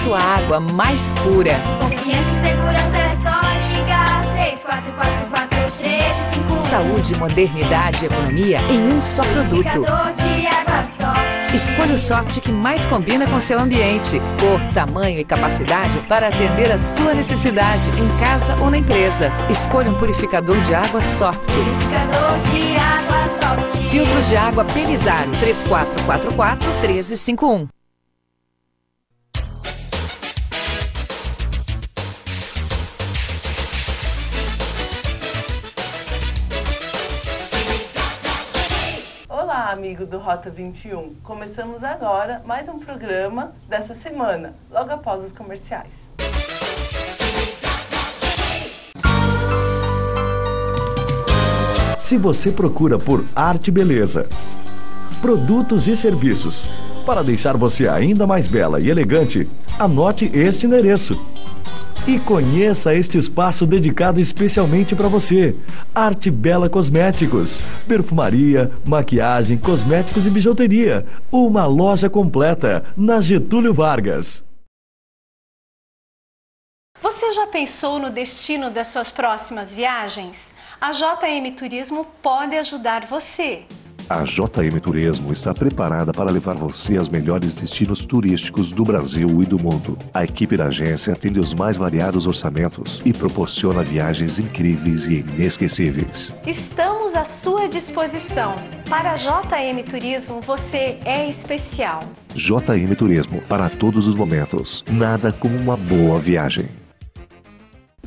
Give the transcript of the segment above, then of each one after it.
sua água mais pura. Confiança e segurança é só ligar 3444-1351. Saúde, modernidade e economia em um só produto. Purificador de água Soft. Escolha o soft que mais combina com seu ambiente. Cor, tamanho e capacidade para atender a sua necessidade em casa ou na empresa. Escolha um purificador de água soft. Purificador de água Soft. Filtros de água Pelizar 3444-1351. Olá, amigo do Rota 21. Começamos agora mais um programa dessa semana, logo após os comerciais. Se você procura por arte e beleza, produtos e serviços para deixar você ainda mais bela e elegante, anote este endereço. E conheça este espaço dedicado especialmente para você. Arte Bela Cosméticos, perfumaria, maquiagem, cosméticos e bijuteria. Uma loja completa na Getúlio Vargas. Você já pensou no destino das suas próximas viagens? A JM Turismo pode ajudar você. A JM Turismo está preparada para levar você aos melhores destinos turísticos do Brasil e do mundo. A equipe da agência atende os mais variados orçamentos e proporciona viagens incríveis e inesquecíveis. Estamos à sua disposição. Para a JM Turismo, você é especial. JM Turismo, para todos os momentos. Nada como uma boa viagem.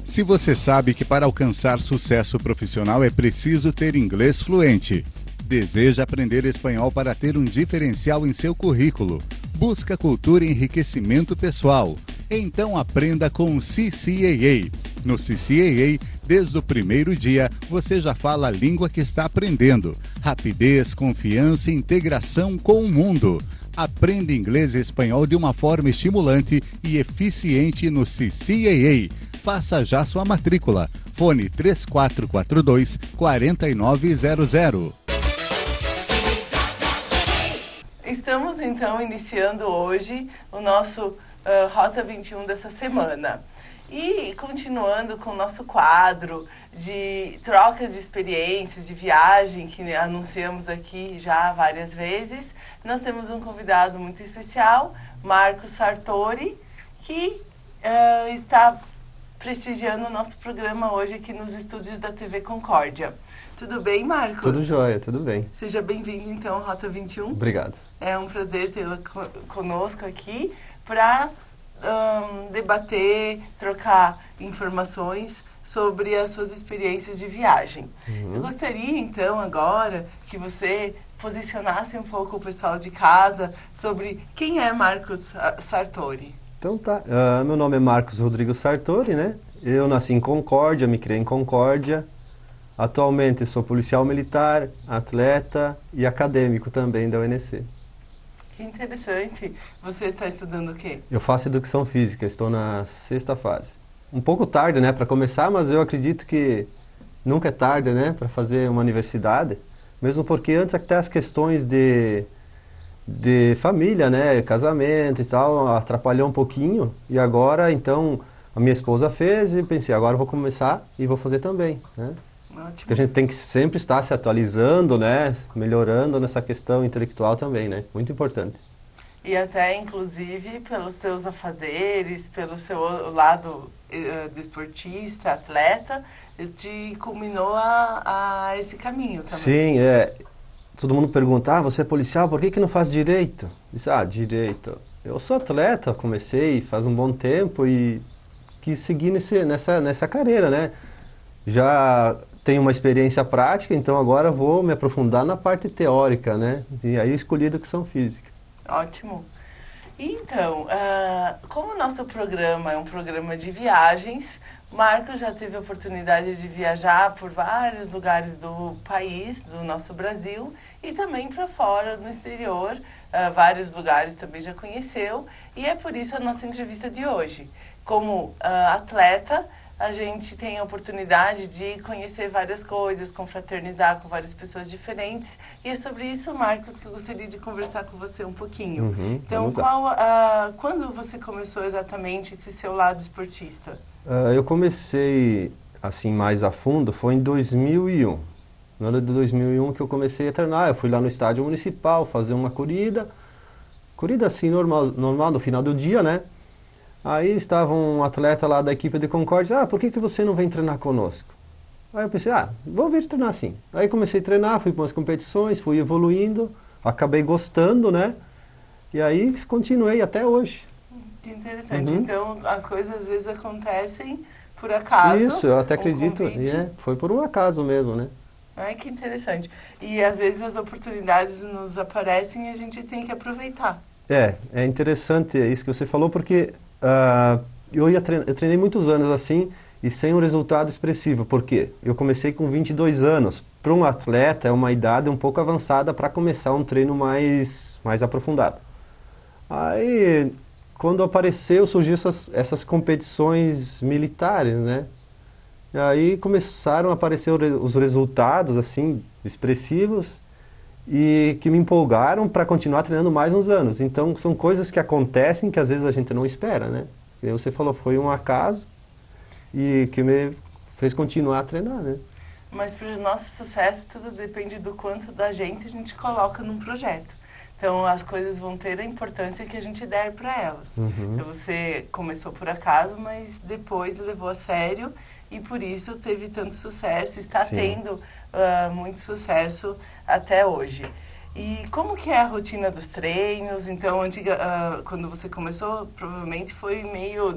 Se você sabe que para alcançar sucesso profissional é preciso ter inglês fluente, deseja aprender espanhol para ter um diferencial em seu currículo, busca cultura e enriquecimento pessoal, então aprenda com o CCAA. No CCAA, desde o primeiro dia, você já fala a língua que está aprendendo. Rapidez, confiança e integração com o mundo. Aprenda inglês e espanhol de uma forma estimulante e eficiente no CCAA. Faça já sua matrícula. Fone 3442-4900. Estamos então iniciando hoje o nosso Rota 21 dessa semana. E continuando com o nosso quadro de troca de experiências, de viagem, que anunciamos aqui já várias vezes, nós temos um convidado muito especial, Marcos Sartori, que está prestigiando o nosso programa hoje aqui nos estúdios da TV Concórdia. Tudo bem, Marcos? Tudo jóia, tudo bem. Seja bem-vindo, então, ao Rota 21. Obrigado. É um prazer tê-lo conosco aqui para debater, trocar informações sobre as suas experiências de viagem. Eu gostaria, então, agora que você posicionasse um pouco o pessoal de casa sobre quem é Marcos Sartori. Então tá, meu nome é Marcos Rodrigo Sartori, né? Eu nasci em Concórdia, me criei em Concórdia. Atualmente sou policial militar, atleta e acadêmico também da UNC. Que interessante. Você está estudando o quê? Eu faço educação física, estou na 6ª fase. Um pouco tarde, né, para começar, mas eu acredito que nunca é tarde, né, para fazer uma universidade. Mesmo porque antes até as questões de família, né, casamento e tal, atrapalhou um pouquinho. E agora, então, a minha esposa fez e pensei, agora eu vou começar e vou fazer também, né? Ótimo. Porque a gente tem que sempre estar se atualizando, né, melhorando nessa questão intelectual também, né, muito importante. E até, inclusive, pelos seus afazeres, pelo seu lado desportista, atleta, te culminou a esse caminho também. Sim, todo mundo pergunta, você é policial, por que não faz direito? Diz, direito. Eu sou atleta, comecei faz um bom tempo e quis seguir nessa carreira, né? Já tenho uma experiência prática, então agora vou me aprofundar na parte teórica, né? E aí eu escolhi educação física. Ótimo. Então, como o nosso programa é um programa de viagens, Marcos já teve a oportunidade de viajar por vários lugares do país, do nosso Brasil, e também para fora, no exterior, vários lugares também já conheceu, e é por isso a nossa entrevista de hoje. Como atleta, a gente tem a oportunidade de conhecer várias coisas, confraternizar com várias pessoas diferentes. E é sobre isso, Marcos, que eu gostaria de conversar com você um pouquinho. Então, quando você começou exatamente esse seu lado esportista? Eu comecei, assim, mais a fundo, foi em 2001. No ano de 2001 que eu comecei a treinar. Eu fui lá no estádio municipal fazer uma corrida assim, normal no final do dia, né? Aí estava um atleta lá da equipe de Concórdia, por que você não vem treinar conosco? Aí eu pensei, vou vir treinar sim. Aí comecei a treinar, fui para umas competições, fui evoluindo, acabei gostando, né? E aí continuei até hoje. Que interessante. Então, as coisas às vezes acontecem por acaso. Isso, eu até acredito. Foi por um acaso mesmo, né? Ai, que interessante. E às vezes as oportunidades nos aparecem e a gente tem que aproveitar. É interessante isso que você falou, porque eu treinei muitos anos assim e sem um resultado expressivo. Por quê? Eu comecei com 22 anos. Para um atleta é uma idade um pouco avançada para começar um treino mais aprofundado. Aí, quando surgiu essas competições militares, né? E aí começaram a aparecer os resultados assim expressivos e que me empolgaram para continuar treinando mais uns anos. Então, são coisas que acontecem que às vezes a gente não espera, né? E você falou, foi um acaso e que me fez continuar a treinar, né? Mas para o nosso sucesso, tudo depende do quanto da gente a gente coloca num projeto. Então, as coisas vão ter a importância que a gente der para elas. Então, você começou por acaso, mas depois levou a sério e por isso teve tanto sucesso, está tendo muito sucesso até hoje. E como que é a rotina dos treinos? Então, quando você começou, provavelmente foi meio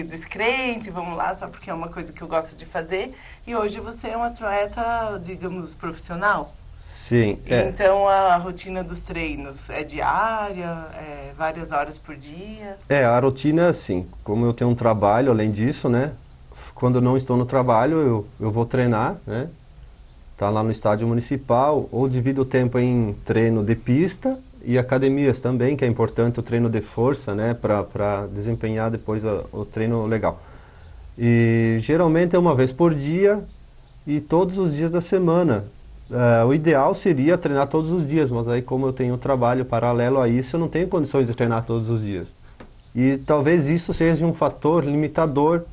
descrente, vamos lá, só porque é uma coisa que eu gosto de fazer. E hoje você é um atleta, digamos, profissional? Sim. Então, a rotina dos treinos é diária, várias horas por dia? A rotina, assim, como eu tenho um trabalho além disso, né? Quando eu não estou no trabalho, eu vou treinar, né? Tá lá no estádio municipal, ou divido o tempo em treino de pista e academias também, que é importante o treino de força, né? Para desempenhar depois o treino legal. E geralmente é uma vez por dia e todos os dias da semana. O ideal seria treinar todos os dias, mas aí como eu tenho trabalho paralelo a isso, eu não tenho condições de treinar todos os dias. E talvez isso seja um fator limitador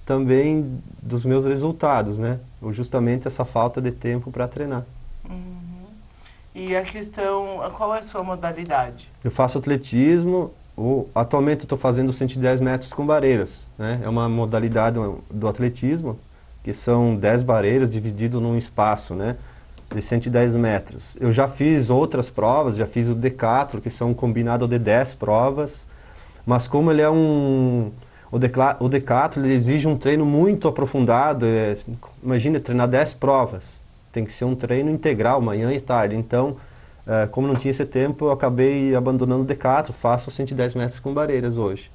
também dos meus resultados, né? Ou justamente essa falta de tempo para treinar. E a questão, qual é a sua modalidade? Eu faço atletismo, atualmente eu estou fazendo 110 metros com barreiras, né? É uma modalidade do atletismo, que são 10 barreiras dividido num espaço, né? De 110 metros. Eu já fiz outras provas, já fiz o decathlon, que são um combinado de 10 provas, mas como ele é o decathlon ele exige um treino muito aprofundado, imagina treinar 10 provas, tem que ser um treino integral, manhã e tarde, então, como não tinha esse tempo, eu acabei abandonando o decathlon, faço 110 metros com barreiras hoje.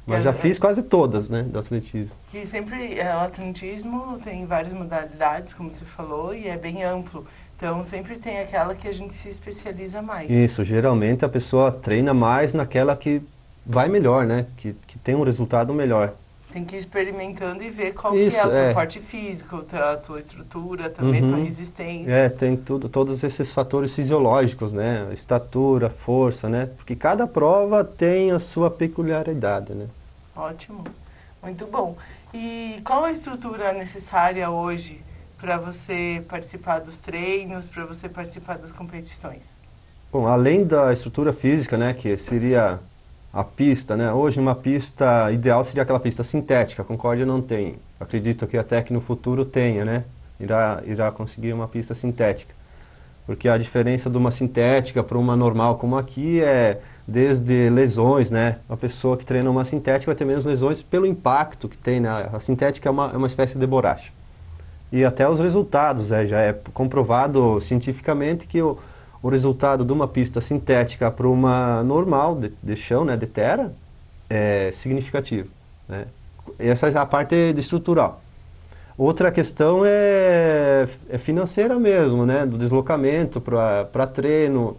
Mas já fiz quase todas, né, do atletismo. Que sempre, o atletismo tem várias modalidades, como você falou, e é bem amplo. Então, sempre tem aquela que a gente se especializa mais. Isso, geralmente a pessoa treina mais naquela que vai melhor, né, que tem um resultado melhor. Tem que ir experimentando e ver qual que é o teu porte físico, a tua estrutura, também a tua resistência. Tem todos esses fatores fisiológicos, né? Estatura, força, né? Porque cada prova tem a sua peculiaridade, né? Ótimo, muito bom. E qual a estrutura necessária hoje para você participar dos treinos, para você participar das competições? Bom, além da estrutura física, né, que seria a pista, né? Hoje uma pista ideal seria aquela pista sintética, a Concórdia não tem. Acredito que até que no futuro tenha, né? Irá conseguir uma pista sintética. Porque a diferença de uma sintética para uma normal como aqui é desde lesões, né? A pessoa que treina uma sintética vai ter menos lesões pelo impacto que tem, né? A sintética é uma espécie de borracha. E até os resultados, já é comprovado cientificamente que o resultado de uma pista sintética para uma normal de chão, né, de terra, é significativo, né? Essa é a parte estrutural. Outra questão é financeira mesmo, né, do deslocamento para treino.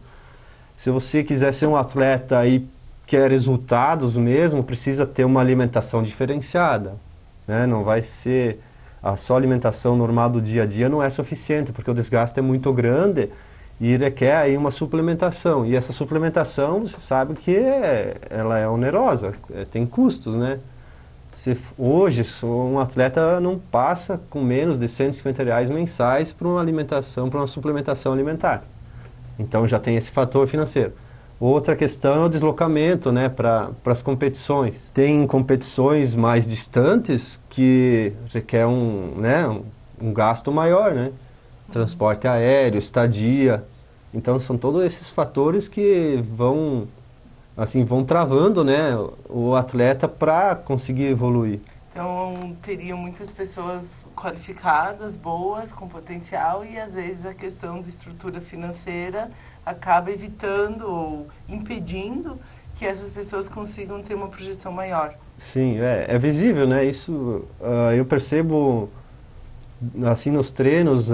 Se você quiser ser um atleta e quer resultados mesmo, precisa ter uma alimentação diferenciada. né? Não vai ser a só alimentação normal do dia a dia não é suficiente, porque o desgaste é muito grande e requer aí uma suplementação. E essa suplementação, você sabe que ela é onerosa, tem custos, né? Hoje, um atleta não passa com menos de R$ 150 mensais para uma alimentação, para uma suplementação alimentar. Então já tem esse fator financeiro. Outra questão é o deslocamento, né, para as competições. Tem competições mais distantes que requer um gasto maior, né? Transporte aéreo, estadia. Então são todos esses fatores que vão travando, né, o atleta para conseguir evoluir. Então, teriam muitas pessoas qualificadas, boas, com potencial, e às vezes a questão de estrutura financeira acaba evitando ou impedindo que essas pessoas consigam ter uma projeção maior. Sim, é visível, né? Isso eu percebo, assim, nos treinos,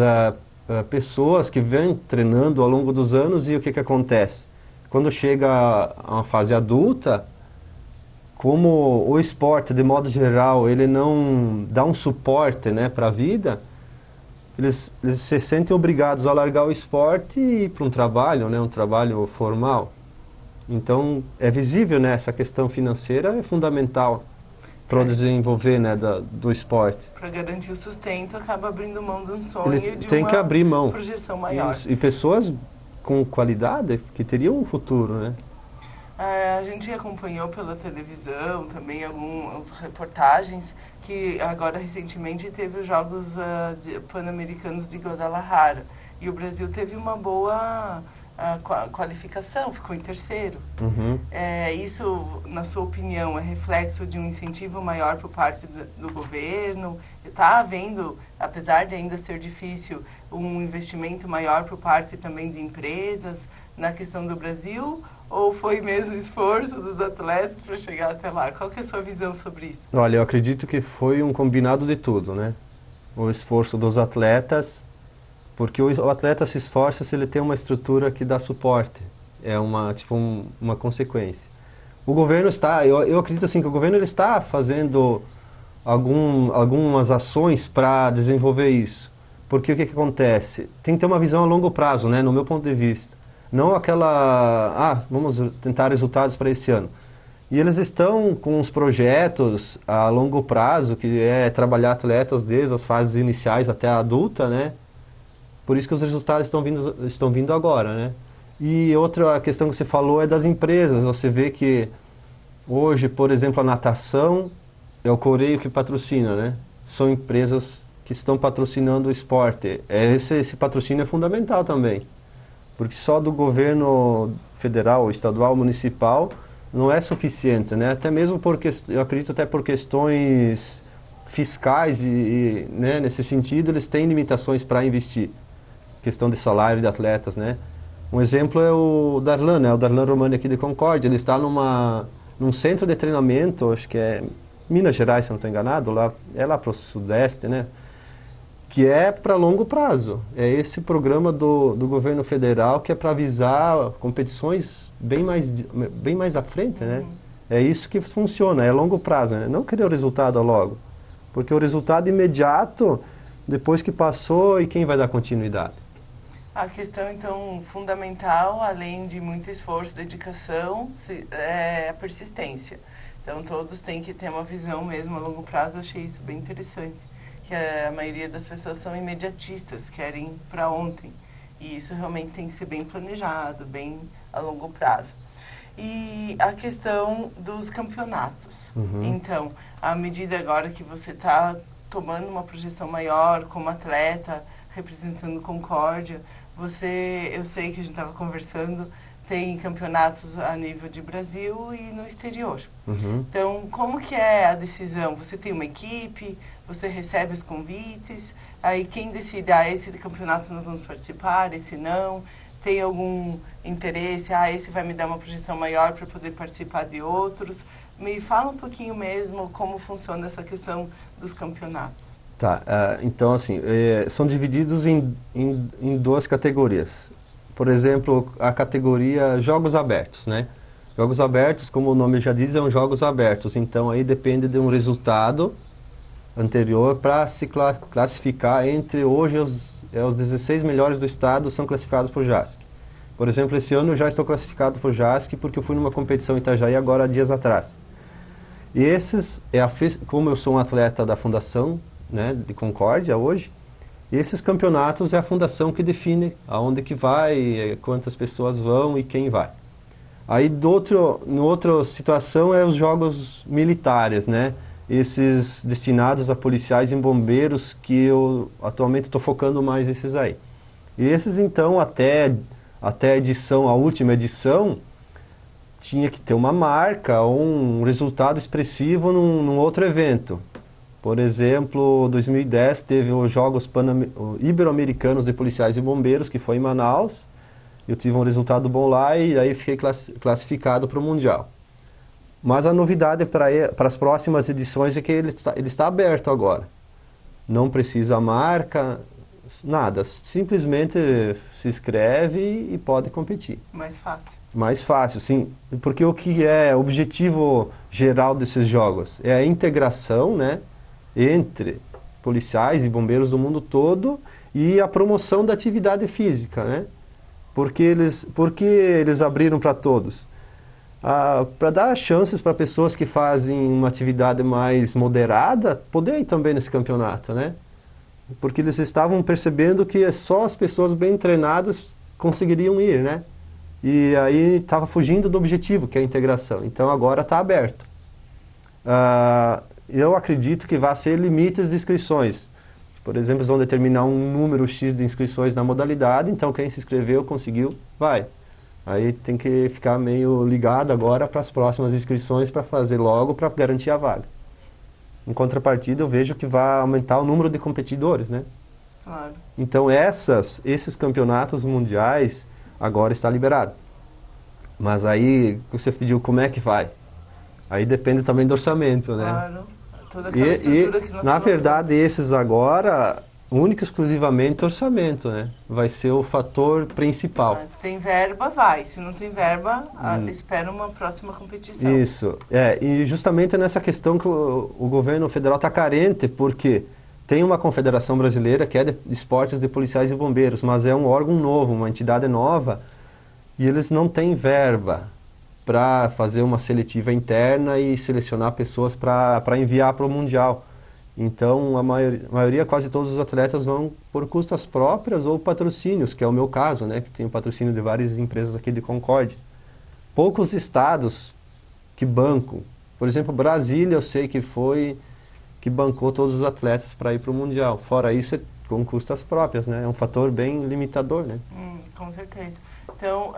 pessoas que vêm treinando ao longo dos anos e o que acontece? Quando chega a uma fase adulta, como o esporte, de modo geral, ele não dá um suporte, né, para a vida, eles se sentem obrigados a largar o esporte e ir para um trabalho, né, um trabalho formal. Então, é visível, né, essa questão financeira é fundamental para o desenvolver, né, do esporte. Para garantir o sustento, acaba abrindo mão de um sonho, Eles de têm que abrir mão. Projeção maior. Isso. E pessoas com qualidade que teriam um futuro, né? A gente acompanhou pela televisão também algumas reportagens que agora recentemente teve os Jogos Pan-Americanos de Guadalajara e o Brasil teve uma boa qualificação, ficou em terceiro. Uhum. Isso, na sua opinião, é reflexo de um incentivo maior por parte do governo? Está havendo, apesar de ainda ser difícil, um investimento maior por parte também de empresas na questão do Brasil? Ou foi mesmo esforço dos atletas para chegar até lá? Qual que é a sua visão sobre isso? Olha, eu acredito que foi um combinado de tudo, né? O esforço dos atletas, porque o atleta se esforça se ele tem uma estrutura que dá suporte. É uma consequência. O governo está, eu acredito assim, que o governo ele está fazendo algumas ações para desenvolver isso. Porque o que acontece? Tem que ter uma visão a longo prazo, né? No meu ponto de vista. Não vamos tentar resultados para esse ano. E eles estão com uns projetos a longo prazo, que é trabalhar atletas desde as fases iniciais até a adulta, né? Por isso que os resultados estão vindo agora, né? E outra questão que você falou é das empresas. Você vê que hoje, por exemplo, a natação é o Coreio que patrocina, né? São empresas que estão patrocinando o esporte. Esse patrocínio é fundamental também. Porque só do governo federal, estadual, municipal, não é suficiente, né? Até mesmo porque, eu acredito até por questões fiscais né, nesse sentido, eles têm limitações para investir. Questão de salário de atletas, né? Um exemplo é o Darlan, né? O Darlan Romani aqui de Concórdia. Ele está num centro de treinamento, acho que é Minas Gerais, se não estou enganado, lá para o Sudeste, né? Que é para longo prazo. É esse programa do governo federal que é para visar competições bem mais à frente, né? É isso que funciona, é longo prazo, né? Não querer o resultado logo. Porque o resultado imediato, depois que passou, e quem vai dar continuidade? A questão, então, fundamental, além de muito esforço, dedicação, é a persistência. Então, todos têm que ter uma visão mesmo a longo prazo. Eu achei isso bem interessante. Que a maioria das pessoas são imediatistas, querem para ontem. E isso realmente tem que ser bem planejado, bem a longo prazo. E a questão dos campeonatos. Uhum. Então, à medida agora que você está tomando uma projeção maior como atleta, representando Concórdia, eu sei que a gente estava conversando, tem campeonatos a nível de Brasil e no exterior. Uhum. Então, como que é a decisão? Você tem uma equipe, você recebe os convites, aí quem decide, esse campeonato nós vamos participar, esse não, tem algum interesse, esse vai me dar uma projeção maior para poder participar de outros. Me fala um pouquinho mesmo como funciona essa questão dos campeonatos. Tá, então assim, são divididos em duas categorias. Por exemplo, a categoria Jogos Abertos, né? Jogos Abertos, como o nome já diz, são jogos abertos. Então, aí depende de um resultado anterior para se classificar entre hoje os 16 melhores do estado são classificados por JASC. Por exemplo, esse ano eu já estou classificado por JASC porque eu fui numa competição em Itajaí agora há dias atrás. E esses, como eu sou um atleta da Fundação, né, de Concórdia hoje, esses campeonatos é a Fundação que define aonde que vai, quantas pessoas vão e quem vai. Aí, no outra situação, é os jogos militares, né? Esses destinados a policiais e bombeiros, que eu atualmente estou focando mais esses aí. E esses, então, até a última edição, tinha que ter uma marca ou um resultado expressivo num outro evento. Por exemplo, em 2010 teve os Jogos Ibero-Americanos de Policiais e Bombeiros, que foi em Manaus. Eu tive um resultado bom lá e aí fiquei classificado para o Mundial. Mas a novidade para as próximas edições é que ele está aberto agora. Não precisa marca, nada. Simplesmente se inscreve e pode competir. Mais fácil. Mais fácil, sim. Porque o que é o objetivo geral desses jogos? É a integração, né, entre policiais e bombeiros do mundo todo e a promoção da atividade física, né? Por que eles abriram para todos? Para dar chances para pessoas que fazem uma atividade mais moderada poder ir também nesse campeonato, né? Porque eles estavam percebendo que só as pessoas bem treinadas conseguiriam ir, né? E aí estava fugindo do objetivo, que é a integração. Então agora está aberto. Eu acredito que vai ser limites de inscrições. Por exemplo, eles vão determinar um número X de inscrições na modalidade, então quem se inscreveu, conseguiu, vai. Aí tem que ficar meio ligado agora para as próximas inscrições para fazer logo, para garantir a vaga. Em contrapartida, eu vejo que vai aumentar o número de competidores, né? Claro. Então esses campeonatos mundiais agora está liberado. Mas aí você pediu como é que vai? Aí depende também do orçamento, né? Claro. Toda aquela estrutura que nós na falamos. verdade, esses agora, único e exclusivamente orçamento, né? Vai ser o fator principal. Se tem verba, vai. Se não tem verba, espera uma próxima competição. Isso. E justamente nessa questão que o governo federal está carente, porque tem uma confederação brasileira que é de esportes de policiais e bombeiros, mas é um órgão novo, uma entidade nova, e eles não têm verba para fazer uma seletiva interna e selecionar pessoas para enviar para o Mundial. Então, a maioria, quase todos os atletas vão por custas próprias ou patrocínios, que é o meu caso, né, que tenho patrocínio de várias empresas aqui de Concórdia. Poucos estados que bancam. Por exemplo, Brasília, eu sei que bancou todos os atletas para ir para o Mundial. Fora isso, é com custas próprias, né? É um fator bem limitador, né? Com certeza. Então,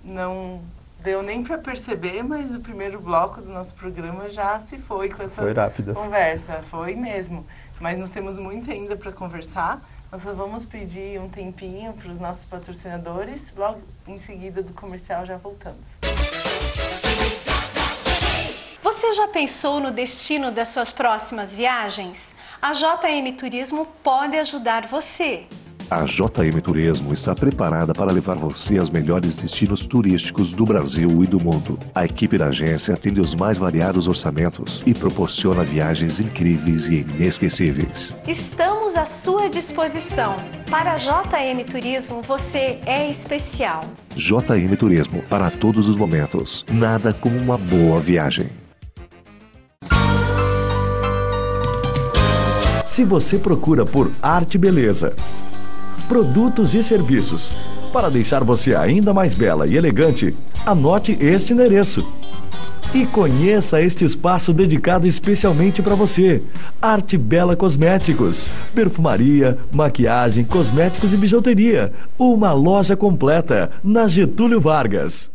não deu nem para perceber, mas o primeiro bloco do nosso programa já se foi com essa conversa. Foi mesmo. Mas nós temos muito ainda para conversar. Nós só vamos pedir um tempinho para os nossos patrocinadores. Logo em seguida do comercial já voltamos. Você já pensou no destino das suas próximas viagens? A JM Turismo pode ajudar você. A JM Turismo está preparada para levar você aos melhores destinos turísticos do Brasil e do mundo. A equipe da agência atende os mais variados orçamentos e proporciona viagens incríveis e inesquecíveis. Estamos à sua disposição. Para a JM Turismo, você é especial. JM Turismo, para todos os momentos. Nada como uma boa viagem. Se você procura por arte e beleza, produtos e serviços, para deixar você ainda mais bela e elegante, anote este endereço. E conheça este espaço dedicado especialmente para você. Arte Bela Cosméticos, perfumaria, maquiagem, cosméticos e bijuteria. Uma loja completa na Getúlio Vargas.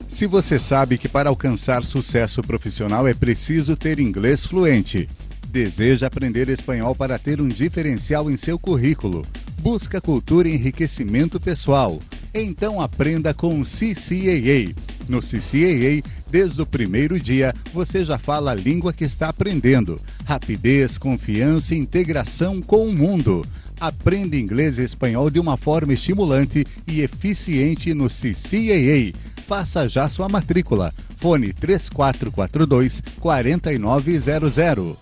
Se você sabe que para alcançar sucesso profissional é preciso ter inglês fluente, deseja aprender espanhol para ter um diferencial em seu currículo, busca cultura e enriquecimento pessoal, então aprenda com o CCAA. No CCAA, desde o primeiro dia, você já fala a língua que está aprendendo. Rapidez, confiança e integração com o mundo. Aprenda inglês e espanhol de uma forma estimulante e eficiente no CCAA. Faça já sua matrícula. Fone 3442-4900.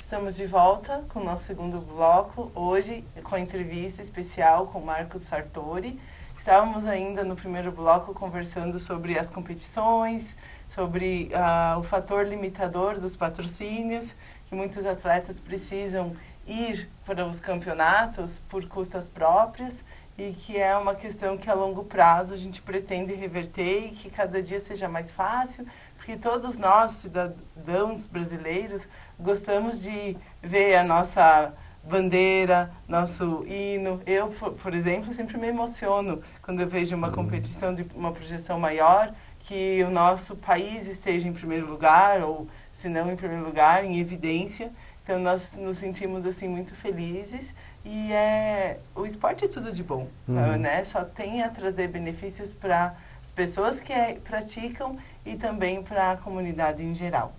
Estamos de volta com o nosso segundo bloco, hoje com a entrevista especial com Marcos Sartori. Estávamos ainda no primeiro bloco conversando sobre as competições, sobre o fator limitador dos patrocínios, que muitos atletas precisam ir para os campeonatos por custas próprias e que é uma questão que a longo prazo a gente pretende reverter e que cada dia seja mais fácil, porque todos nós, cidadãos brasileiros, gostamos de ver a nossa bandeira, nosso hino. Eu, por exemplo, sempre me emociono quando eu vejo uma competição de uma projeção maior, que o nosso país esteja em primeiro lugar, ou se não em primeiro lugar, em evidência. Então nós nos sentimos assim muito felizes e o esporte é tudo de bom, né? Só tem a trazer benefícios para as pessoas que praticam e também para a comunidade em geral.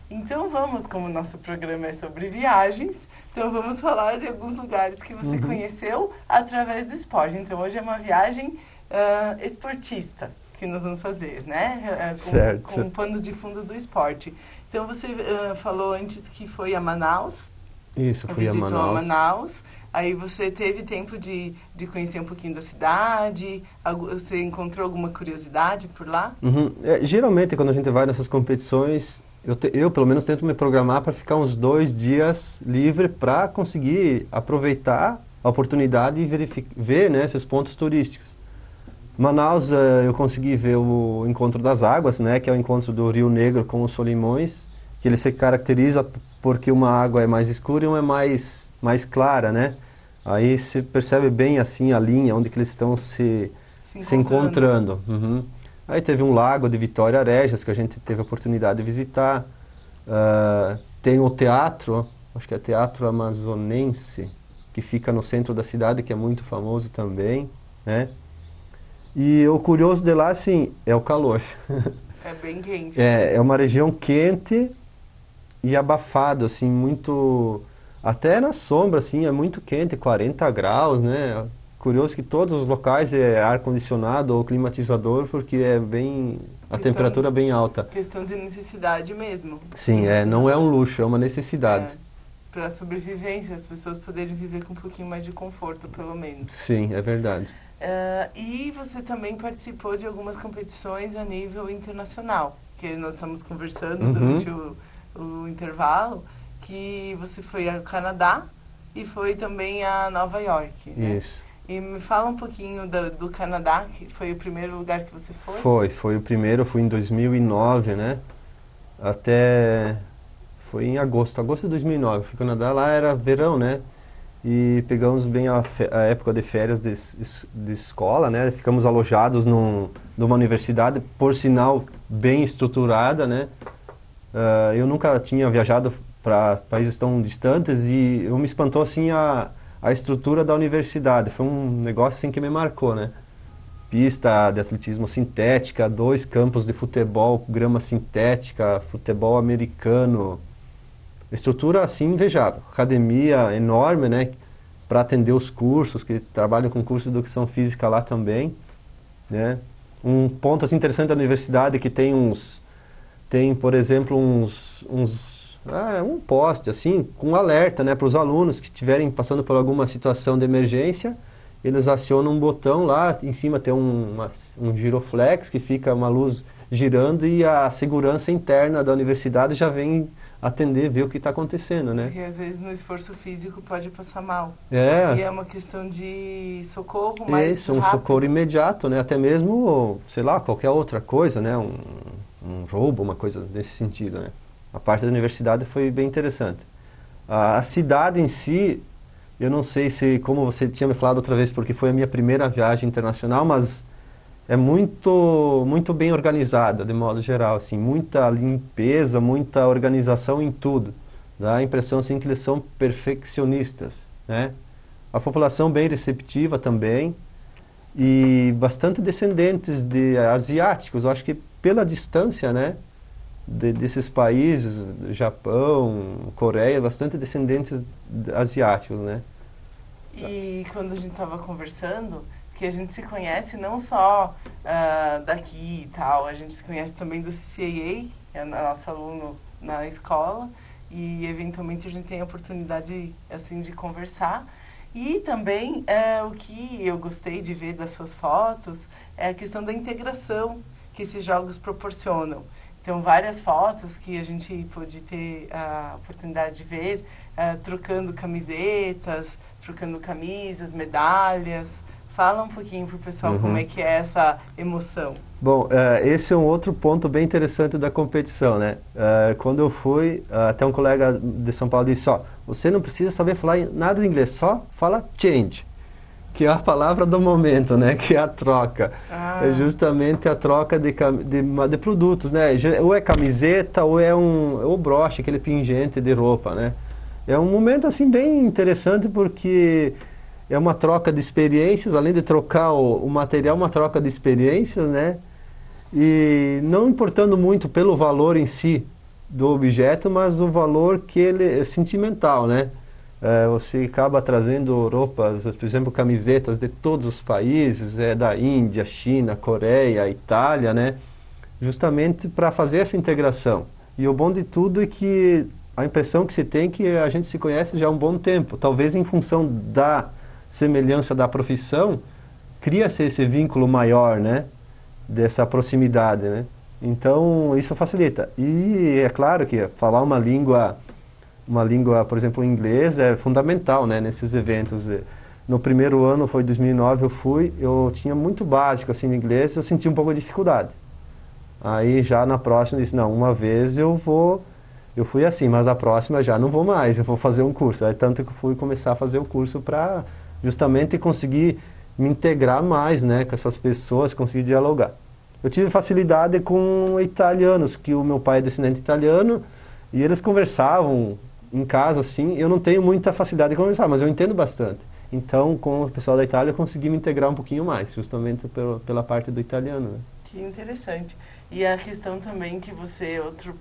Então vamos, como o nosso programa é sobre viagens, então vamos falar de alguns lugares que você conheceu através do esporte. Então hoje é uma viagem esportista que nós vamos fazer, né? Com o pano de fundo do esporte. Então você falou antes que foi a Manaus. Isso, fui a Manaus. Aí você teve tempo de conhecer um pouquinho da cidade? Você encontrou alguma curiosidade por lá? Geralmente, quando a gente vai nessas competições, eu pelo menos tento me programar para ficar uns 2 dias livre para conseguir aproveitar a oportunidade e ver, né, esses pontos turísticos. Manaus, eu consegui ver o Encontro das Águas, né, que é o encontro do Rio Negro com os Solimões, que ele se caracteriza porque uma água é mais escura e uma é mais clara, né? Aí se percebe bem assim a linha onde que eles estão se encontrando. Aí teve um lago de Vitória Regias que a gente teve a oportunidade de visitar. Tem o teatro, acho que é Teatro Amazonense, que fica no centro da cidade, que é muito famoso também, né? E o curioso de lá, assim, é o calor. É bem quente. É uma região quente e abafado, assim, muito... Até na sombra, assim, é muito quente, 40 graus, né? Curioso que todos os locais é ar-condicionado ou climatizador, porque é bem... A temperatura é bem alta. Questão de necessidade mesmo. Sim, não é um luxo, é uma necessidade. Para a sobrevivência, as pessoas poderem viver com um pouquinho mais de conforto, pelo menos. Sim, é verdade. E você também participou de algumas competições a nível internacional, que nós estamos conversando durante o intervalo, que você foi ao Canadá e foi também a Nova York, né? Isso. E me fala um pouquinho do Canadá, que foi o primeiro lugar que você foi? Foi o primeiro, eu fui em 2009, né? Foi em agosto de 2009, fui no Canadá, lá era verão, né? E pegamos bem a época de férias de escola, né? Ficamos alojados numa universidade, por sinal, bem estruturada, né? Eu nunca tinha viajado para países tão distantes e me espantou, assim, a estrutura da universidade. Foi um negócio, assim, que me marcou, né? Pista de atletismo sintética, 2 campos de futebol, grama sintética, futebol americano... Estrutura, assim, invejável. Academia enorme, né? Para atender os cursos, que trabalham com curso de educação física lá também, né? Um ponto, assim, interessante da universidade é que tem, por exemplo, um poste, assim, com alerta, né? Para os alunos que estiverem passando por alguma situação de emergência, eles acionam um botão lá, em cima tem um giroflex, que fica uma luz girando e a segurança interna da universidade já vem atender, ver o que está acontecendo, né? Porque às vezes no esforço físico pode passar mal. E é uma questão de socorro mais rápido. Um socorro imediato, né? Até mesmo, sei lá, qualquer outra coisa, né? Um roubo, uma coisa desse sentido, né? A parte da universidade foi bem interessante. A cidade em si, eu não sei se, como você tinha me falado outra vez, porque foi a minha primeira viagem internacional, mas é muito bem organizada, de modo geral, assim, muita limpeza, muita organização em tudo. Dá a impressão, assim, que eles são perfeccionistas, né? A população bem receptiva também e bastante descendentes de asiáticos. Eu acho que pela distância, né, desses países, Japão, Coreia, bastante descendentes asiáticos, né? E quando a gente estava conversando, que a gente se conhece não só daqui e tal, a gente se conhece também do CCAA, é nosso aluno na escola, e eventualmente a gente tem a oportunidade assim de conversar. E também o que eu gostei de ver das suas fotos é a questão da integração que esses jogos proporcionam. Então, várias fotos que a gente pôde ter a oportunidade de ver, trocando camisetas, trocando camisas, medalhas. Fala um pouquinho para o pessoal como é que é essa emoção. Bom, esse é um outro ponto bem interessante da competição, né? Quando eu fui, até um colega de São Paulo disse, você não precisa saber falar nada de inglês, só fala change, que é a palavra do momento, né? Que é a troca. É justamente a troca de produtos, né? Ou é camiseta, ou é o broche, aquele pingente de roupa, né? É um momento, assim, bem interessante, porque é uma troca de experiências, além de trocar o material, uma troca de experiências, né? E não importando muito pelo valor em si do objeto, mas o valor que ele é sentimental, né? Você acaba trazendo roupas, por exemplo, camisetas de todos os países, da Índia, China, Coreia, Itália, né? Justamente para fazer essa integração. E o bom de tudo é que a impressão que se tem é que a gente se conhece já há um bom tempo. Talvez em função da semelhança da profissão, cria-se esse vínculo maior, né? Dessa proximidade, né? Então, isso facilita. E é claro que falar uma língua, por exemplo, inglês é fundamental, né? Nesses eventos. No primeiro ano, foi 2009, eu tinha muito básico, assim, em inglês, eu senti um pouco de dificuldade. Aí, já na próxima, eu disse, não, uma vez eu fui assim, mas a próxima já não vou mais, eu vou fazer um curso. Aí, tanto que eu fui começar a fazer o curso para justamente conseguir me integrar mais, né, com essas pessoas, conseguir dialogar. Eu tive facilidade com italianos, que o meu pai é descendente italiano, e eles conversavam em casa, assim. Eu não tenho muita facilidade de conversar, mas eu entendo bastante. Então, com o pessoal da Itália, eu consegui me integrar um pouquinho mais, justamente pela parte do italiano, né? Que interessante. E a questão também que outro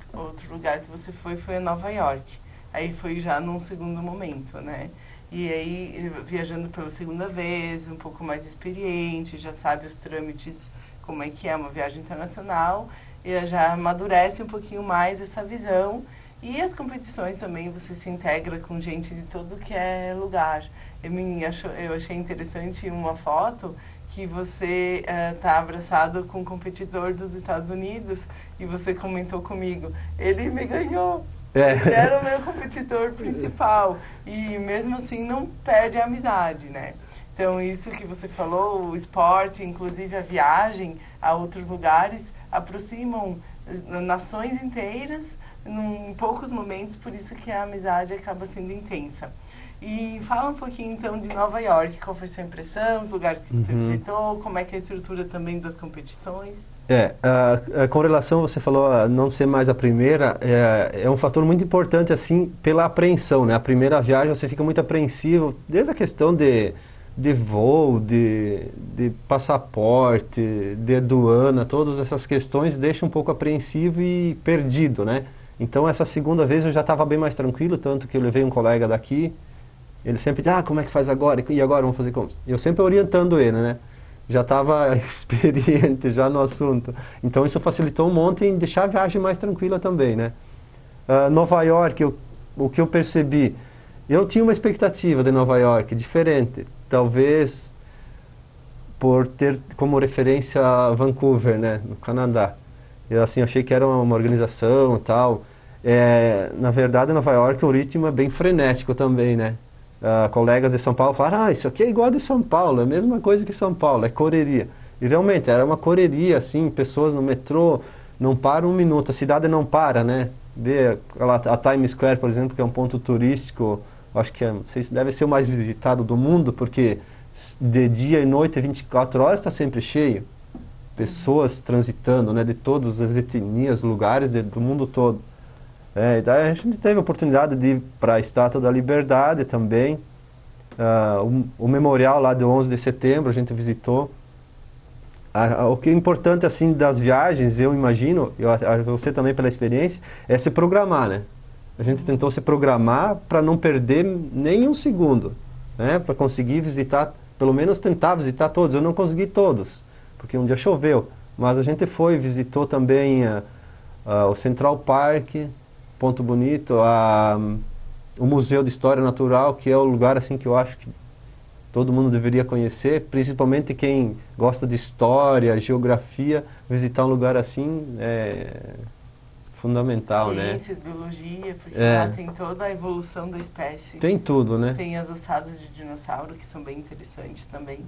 lugar que você foi a Nova York. Aí foi já num segundo momento, né? E aí, viajando pela segunda vez, um pouco mais experiente, já sabe os trâmites, como é que é uma viagem internacional, e já amadurece um pouquinho mais essa visão. E as competições também, você se integra com gente de todo que é lugar. Eu achei interessante uma foto que você está abraçado com um competidor dos Estados Unidos, e você comentou comigo, ele me ganhou. Ele era o meu competidor principal, e mesmo assim não perde a amizade, né? Então, isso que você falou, o esporte, inclusive a viagem a outros lugares, aproximam nações inteiras em poucos momentos, por isso que a amizade acaba sendo intensa. E fala um pouquinho, então, de Nova York. Qual foi a sua impressão, os lugares que você visitou, como é que é a estrutura também das competições? Com relação, você falou a não ser mais a primeira, é um fator muito importante, assim, pela apreensão, né? A primeira viagem você fica muito apreensivo, desde a questão de voo, de passaporte, de aduana, todas essas questões deixam um pouco apreensivo e perdido, né? Então, essa segunda vez eu já estava bem mais tranquilo, tanto que eu levei um colega daqui, ele sempre diz, como é que faz agora? E agora vamos fazer como? Eu sempre orientando ele, né? Já estava experiente já no assunto. Então, isso facilitou um monte em deixar a viagem mais tranquila também, né? Nova York, o que eu percebi, eu tinha uma expectativa de Nova York diferente. Talvez por ter como referência Vancouver, né, no Canadá. Eu assim, achei que era uma organização e tal. Na verdade, Nova York, o ritmo é bem frenético também, né? Colegas de São Paulo falaram, isso aqui é igual de São Paulo, é a mesma coisa que São Paulo, é correria. E realmente, era uma correria, assim, pessoas no metrô, não param um minuto, a cidade não para, né? A Times Square, por exemplo, que é um ponto turístico, acho que não sei se deve ser o mais visitado do mundo, porque de dia e noite, 24 horas, está sempre cheio. Pessoas transitando, né, de todas as etnias, lugares do mundo todo. E daí a gente teve a oportunidade de ir para a Estátua da Liberdade também. O memorial lá do 11 de setembro a gente visitou. O que é importante, assim, das viagens, eu imagino, você também pela experiência, é se programar, né? A gente tentou se programar para não perder nem um segundo, né? Para conseguir visitar pelo menos tentar visitar todos. Eu não consegui todos, porque um dia choveu. Mas a gente foi e visitou também o Central Park, Ponto Bonito, o Museu de História Natural, que é o lugar assim que eu acho que todo mundo deveria conhecer, principalmente quem gosta de história, geografia, visitar um lugar assim é fundamental, né? Ciências, biologia, porque lá tem toda a evolução da espécie. Tem tudo, né? Tem as ossadas de dinossauro, que são bem interessantes também.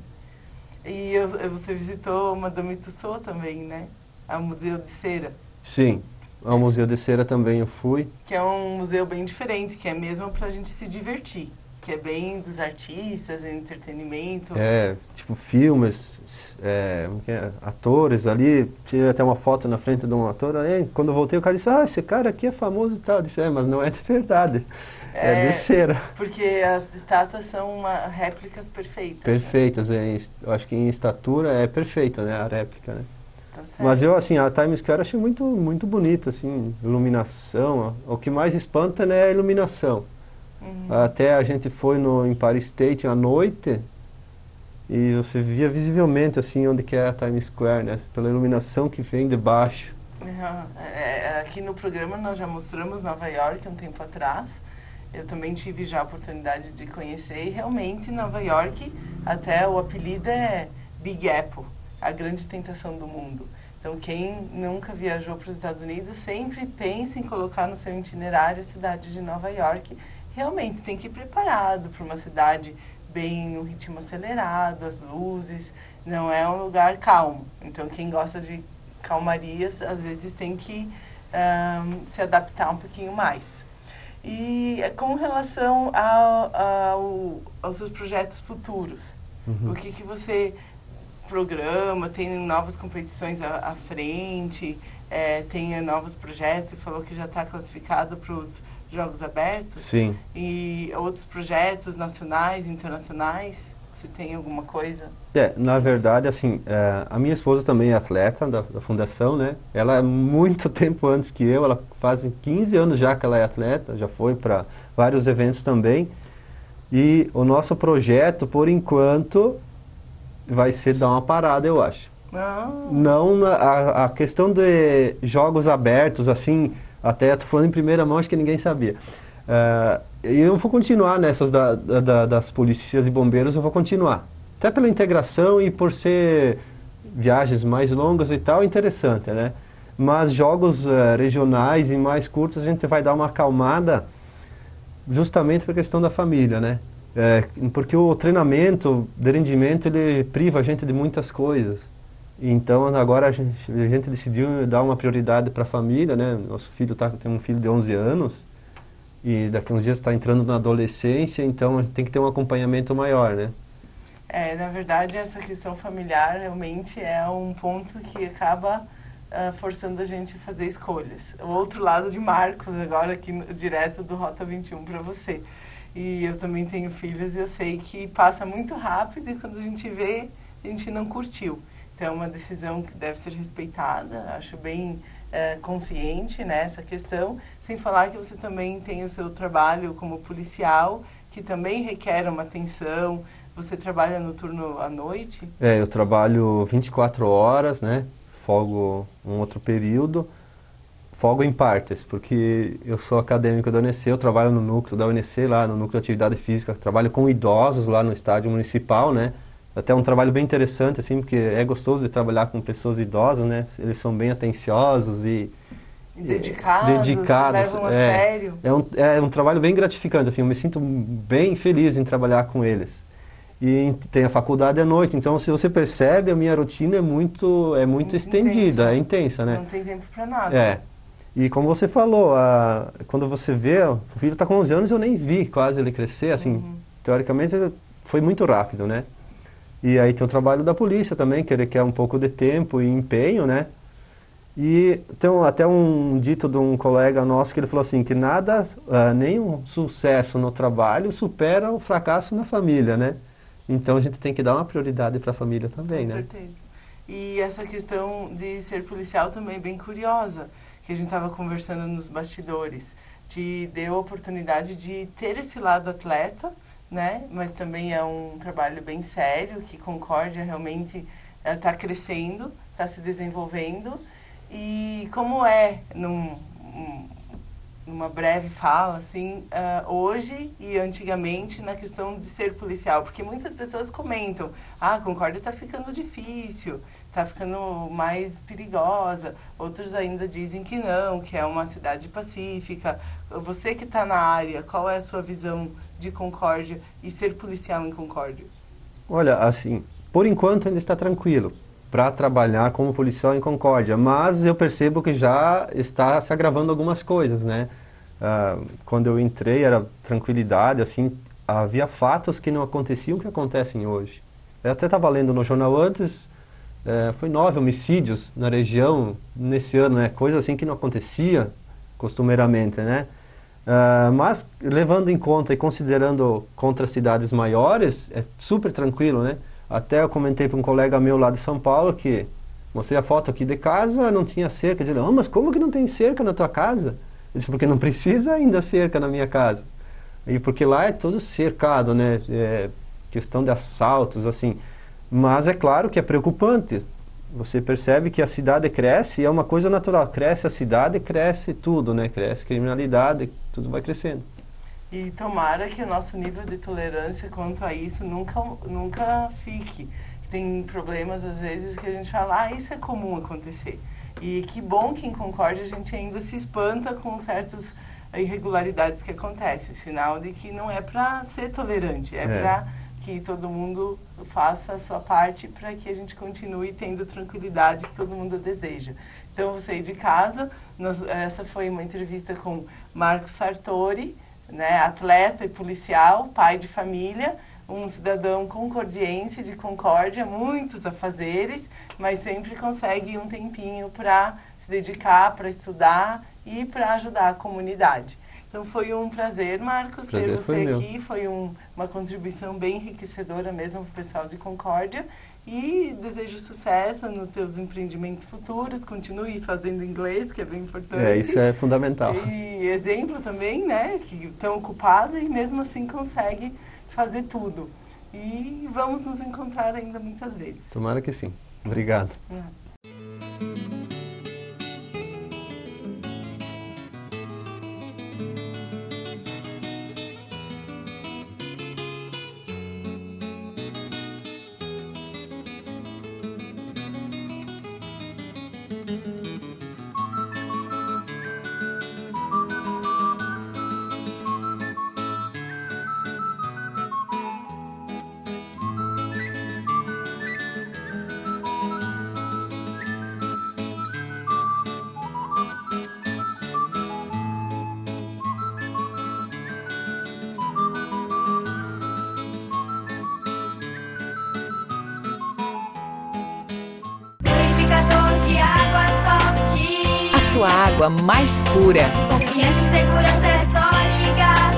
E você visitou Madame Tussauds também, né? O Museu de Cera. Sim, ao Museu de Cera também eu fui. Que é um museu bem diferente, que é mesmo pra gente se divertir. Que é bem dos artistas, entretenimento. Tipo filmes, atores ali. Tirei até uma foto na frente de um ator. Aí, quando eu voltei, o cara disse, esse cara aqui é famoso e tal. Eu disse, mas não é de verdade. É de cera. Porque as estátuas são réplicas perfeitas. Perfeitas. Né? Eu acho que em estatura é perfeita, né? A réplica, né? Tá certo. Mas eu, assim, a Times Square achei muito, muito bonito, assim. Iluminação. O que mais espanta, né, é a iluminação. Até a gente foi no Empire State à noite e você via visivelmente assim onde que é a Times Square, né? Pela iluminação que vem de baixo. Aqui no programa nós já mostramos Nova York um tempo atrás. Eu também tive já a oportunidade de conhecer e realmente Nova York, até o apelido é Big Apple, a grande tentação do mundo. Então quem nunca viajou para os Estados Unidos sempre pensa em colocar no seu itinerário a cidade de Nova York. Realmente tem que ir preparado para uma cidade bem no ritmo acelerado, as luzes, não é um lugar calmo. Então quem gosta de calmarias, às vezes tem que se adaptar um pouquinho mais. E com relação aos seus projetos futuros, o que você programa? Tem novas competições à frente? Tem novos projetos? Você falou que já está classificado para os Jogos Abertos? Sim. E outros projetos nacionais, internacionais? Você tem alguma coisa? Na verdade, assim, a minha esposa também é atleta da fundação, né? Ela é muito tempo antes que eu, ela faz 15 anos já que ela é atleta, já foi para vários eventos também. E o nosso projeto, por enquanto, vai ser dar uma parada, eu acho. Não, a questão de jogos abertos, assim, até estou falando em primeira mão, acho que ninguém sabia. Eu vou continuar nessas das polícias e bombeiros, eu vou continuar. Até pela integração e por ser viagens mais longas e tal, é interessante, né? Mas jogos regionais e mais curtos, a gente vai dar uma acalmada justamente por questão da família, né? Porque o treinamento de rendimento, ele priva a gente de muitas coisas. Então, agora a gente decidiu dar uma prioridade para a família, né? Nosso filho tem um filho de 11 anos e daqui a uns dias está entrando na adolescência, então tem que ter um acompanhamento maior, né? Na verdade, essa questão familiar realmente é um ponto que acaba forçando a gente a fazer escolhas. O outro lado de Marcos, agora aqui direto do Rota 21 para você. E eu também tenho filhos e eu sei que passa muito rápido e quando a gente vê, a gente não curtiu. Então é uma decisão que deve ser respeitada, acho bem consciente, né, essa questão, sem falar que você também tem o seu trabalho como policial, que também requer uma atenção. Você trabalha no turno à noite? Eu trabalho 24 horas, né, folgo um outro período, folgo em partes, porque eu sou acadêmico da UNC, eu trabalho no núcleo da UNC, lá no núcleo de atividade física, trabalho com idosos lá no estádio municipal, né, até um trabalho bem interessante, assim, porque é gostoso de trabalhar com pessoas idosas, né? Eles são bem atenciosos e dedicados, levam a sério. É um trabalho bem gratificante, assim, eu me sinto bem feliz em trabalhar com eles. E tem a faculdade à noite, então se você percebe, a minha rotina é muito estendida, é intensa, né? Não tem tempo para nada. E como você falou, quando você vê, o filho está com 11 anos, eu nem vi quase ele crescer, assim, teoricamente foi muito rápido, né? E aí tem o trabalho da polícia também, que ele quer um pouco de tempo e empenho, né? E tem até um dito de um colega nosso que ele falou assim, que nada, nenhum sucesso no trabalho supera o fracasso na família, né? Então a gente tem que dar uma prioridade para a família também, né? Com certeza. E essa questão de ser policial também é bem curiosa, que a gente estava conversando nos bastidores. Te deu a oportunidade de ter esse lado atleta, né? Mas também é um trabalho bem sério, que Concórdia realmente está crescendo, está se desenvolvendo. E como numa breve fala, assim, hoje e antigamente na questão de ser policial, porque muitas pessoas comentam, Concórdia está ficando difícil, está ficando mais perigosa, outros ainda dizem que não, que é uma cidade pacífica. Você que está na área, qual é a sua visão de Concórdia e ser policial em Concórdia? Olha, assim, por enquanto ainda está tranquilo para trabalhar como policial em Concórdia, mas eu percebo que já está se agravando algumas coisas, né? Quando eu entrei era tranquilidade, assim, havia fatos que não aconteciam que acontecem hoje. Eu até estava lendo no jornal antes, foi 9 homicídios na região nesse ano, né? Coisa assim que não acontecia costumeiramente, né? Mas levando em conta e considerando contra cidades maiores, é super tranquilo, né? Até eu comentei para um colega meu lá de São Paulo que mostrei a foto aqui de casa, não tinha cerca. Ele disse, mas como que não tem cerca na tua casa? Eu disse, porque não precisa ainda cerca na minha casa. E porque lá é todo cercado, né? Questão de assaltos, assim. Mas é claro que é preocupante. Você percebe que a cidade cresce e é uma coisa natural. Cresce a cidade, cresce tudo, né? Cresce criminalidade, tudo vai crescendo. E tomara que o nosso nível de tolerância quanto a isso nunca fique. Tem problemas, às vezes, que a gente fala, isso é comum acontecer. E que bom que em Concórdia a gente ainda se espanta com certas irregularidades que acontecem. Sinal de que não é para ser tolerante, é para que todo mundo faça a sua parte para que a gente continue tendo tranquilidade que todo mundo deseja. Então, você aí de casa, essa foi uma entrevista com Marcos Sartori, né, atleta e policial, pai de família, um cidadão concordiense de Concórdia, muitos afazeres, mas sempre consegue um tempinho para se dedicar, para estudar e para ajudar a comunidade. Então foi um prazer, Marcos, ter você aqui, foi uma contribuição bem enriquecedora mesmo para o pessoal de Concórdia. E desejo sucesso nos teus empreendimentos futuros, continue fazendo inglês, que é bem importante. Isso é fundamental. E exemplo também, né, que estão ocupada e mesmo assim consegue fazer tudo. E vamos nos encontrar ainda muitas vezes. Tomara que sim. Obrigado. De água Soft. A sua água mais pura. Confiança e segurança é só ligar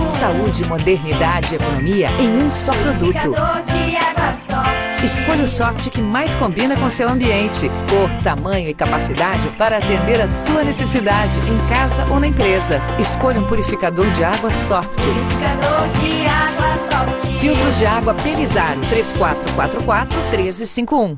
3444-1351. Saúde, modernidade e economia em um só produto. De água Soft. Escolha o soft que mais combina com seu ambiente. Cor, tamanho e capacidade para atender a sua necessidade em casa ou na empresa. Escolha um purificador de água soft. Purificador de água Soft. Filtros de água Pelizar 3444-1351.